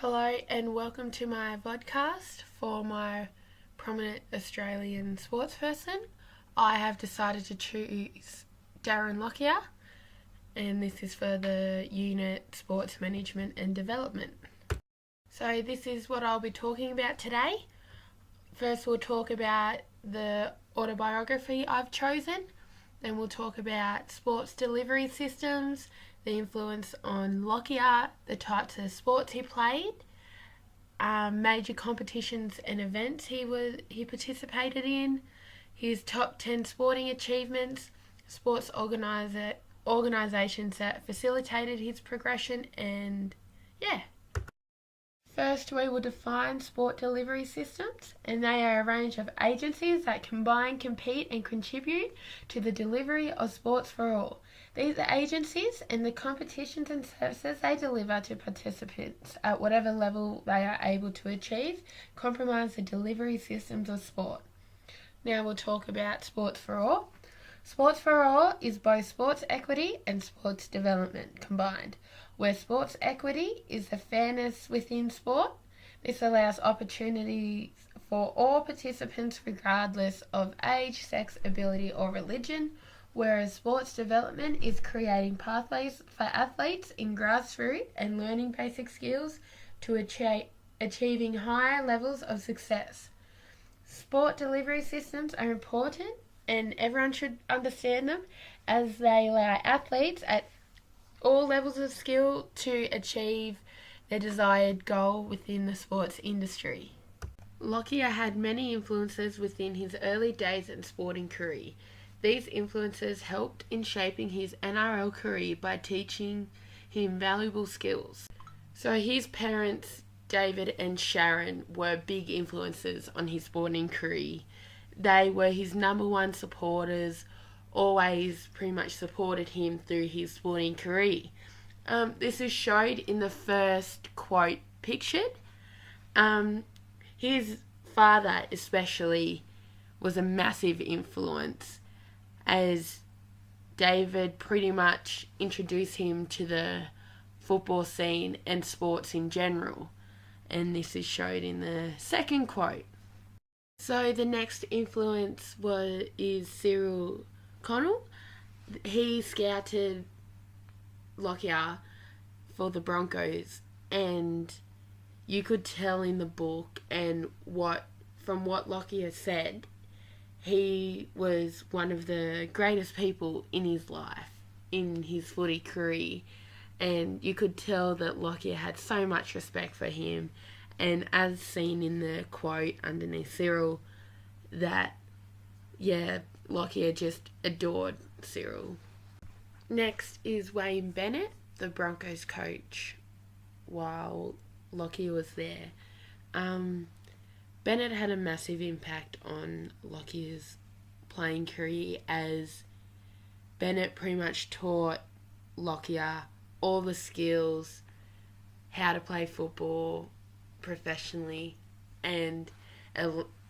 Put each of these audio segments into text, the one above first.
Hello and welcome to my vodcast for my prominent Australian sportsperson. I have decided to choose Darren Lockyer, and this is for the unit Sports Management and Development. So this is what I'll be talking about today. First we'll talk about the autobiography I've chosen, then we'll talk about sports delivery systems, the influence on Lockyer, the types of sports he played, major competitions and events he participated in, his top 10 sporting achievements, sports organisations that facilitated his progression, and yeah. First, we will define sport delivery systems, and they are a range of agencies that combine, compete, and contribute to the delivery of sports for all. These agencies and the competitions and services they deliver to participants at whatever level they are able to achieve comprise the delivery systems of sport. Now we'll talk about sports for all. Sports for all is both sports equity and sports development combined, where sports equity is the fairness within sport. This allows opportunities for all participants regardless of age, sex, ability or religion, whereas sports development is creating pathways for athletes in grassroots and learning basic skills to achieving higher levels of success. Sport delivery systems are important and everyone should understand them as they allow athletes at all levels of skill to achieve their desired goal within the sports industry. Lockyer had many influences within his early days and sporting career. These influences helped in shaping his NRL career by teaching him valuable skills. So his parents, David and Sharon, were big influences on his sporting career. They were his number one supporters, always pretty much supported him through his sporting career. This is showed in the first quote pictured. His father especially was a massive influence, as David pretty much introduced him to the football scene and sports in general. And this is showed in the second quote. So the next influence is Cyril Connell. He scouted Lockyer for the Broncos, and you could tell in the book and from what Lockyer said, he was one of the greatest people in his life, in his footy career, and you could tell that Lockyer had so much respect for him. And as seen in the quote underneath Cyril, that, Lockyer just adored Cyril. Next is Wayne Bennett, the Broncos coach, while Lockyer was there. Bennett had a massive impact on Lockyer's playing career, as Bennett pretty much taught Lockyer all the skills, how to play football professionally, and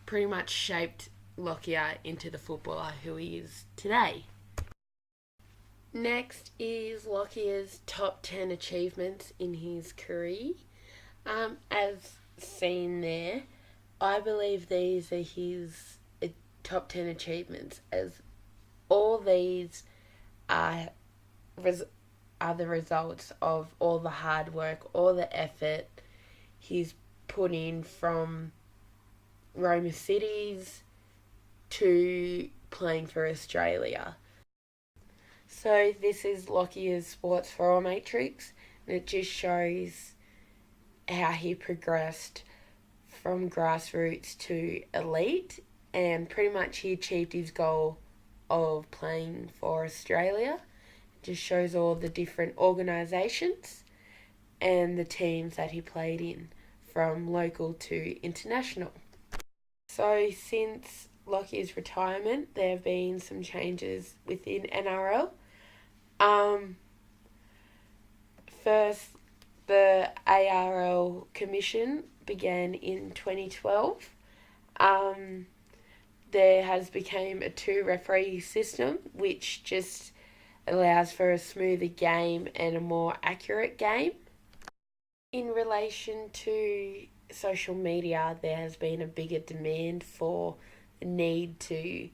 pretty much shaped Lockyer into the footballer who he is today. Next is Lockyer's top 10 achievements in his career. As seen there, I believe these are his top 10 achievements, as all these are the results of all the hard work, all the effort he's put in, from Roma Cities to playing for Australia. So this is Lockyer's Sports for All matrix, and it just shows how he progressed from grassroots to elite, and pretty much he achieved his goal of playing for Australia. It just shows all the different organisations and the teams that he played in, from local to international. So since Lockyer's retirement, there have been some changes within NRL. First, the ARL Commission began in 2012. There has become a 2-referee system, which just allows for a smoother game and a more accurate game. In relation to social media, there has been a bigger demand for the need to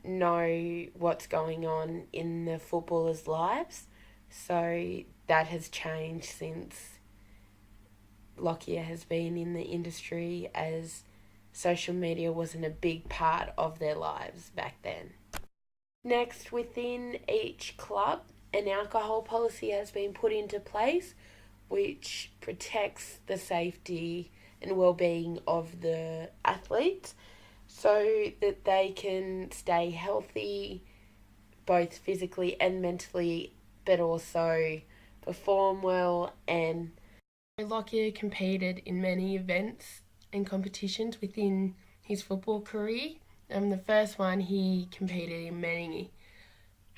know what's going on in the footballers' lives. So that has changed since Lockyer has been in the industry, as social media wasn't a big part of their lives back then. Next, within each club, an alcohol policy has been put into place which protects the safety and well-being of the athletes so that they can stay healthy both physically and mentally, but also perform well. And Lockyer competed in many events and competitions within his football career. The first one, he competed in many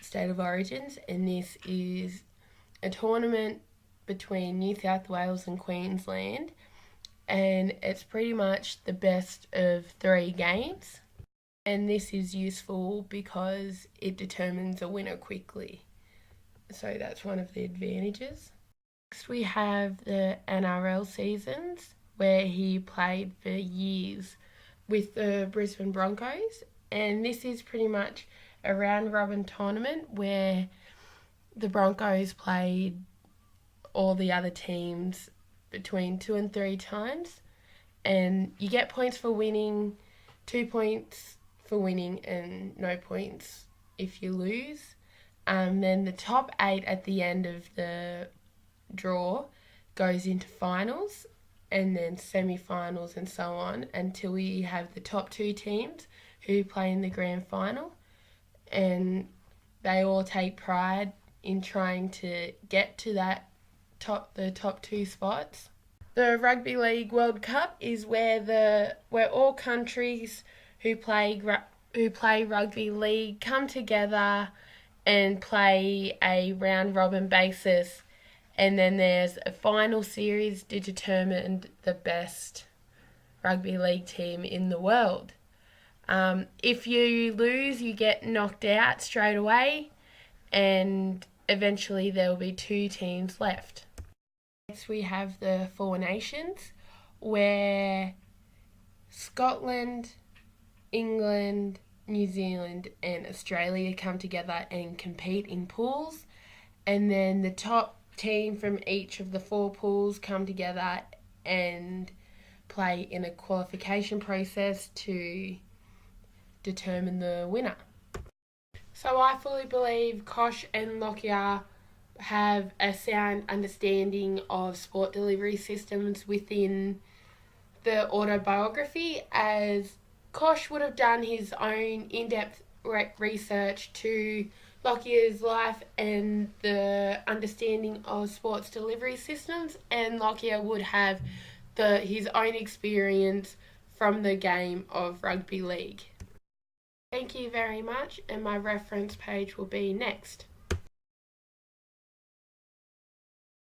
State of Origins, and this is a tournament between New South Wales and Queensland, and it's pretty much the best of 3 games, and this is useful because it determines a winner quickly, so that's one of the advantages. Next we have the NRL seasons, where he played for years with the Brisbane Broncos, and this is pretty much a round robin tournament where the Broncos played all the other teams between 2 and 3 times, and you get points for winning, 2 points for winning and no points if you lose. Then the top 8 at the end of the draw goes into finals, and then semi-finals and so on, until we have the top 2 teams who play in the grand final, and they all take pride in trying to get to the top 2 spots. The Rugby League World Cup is where all countries who play rugby league come together and play a round robin basis, and then there's a final series to determine the best rugby league team in the world. If you lose, you get knocked out straight away, and eventually there will be 2 teams left. Next we have the 4 Nations, where Scotland, England, New Zealand and Australia come together and compete in pools, and then the top team from each of the 4 pools come together and play in a qualification process to determine the winner. So I fully believe Kosh and Lockyer have a sound understanding of sport delivery systems within the autobiography, as Kosh would have done his own in-depth research to Lockyer's life and the understanding of sports delivery systems, and Lockyer would have his own experience from the game of rugby league. Thank you very much, and my reference page will be next.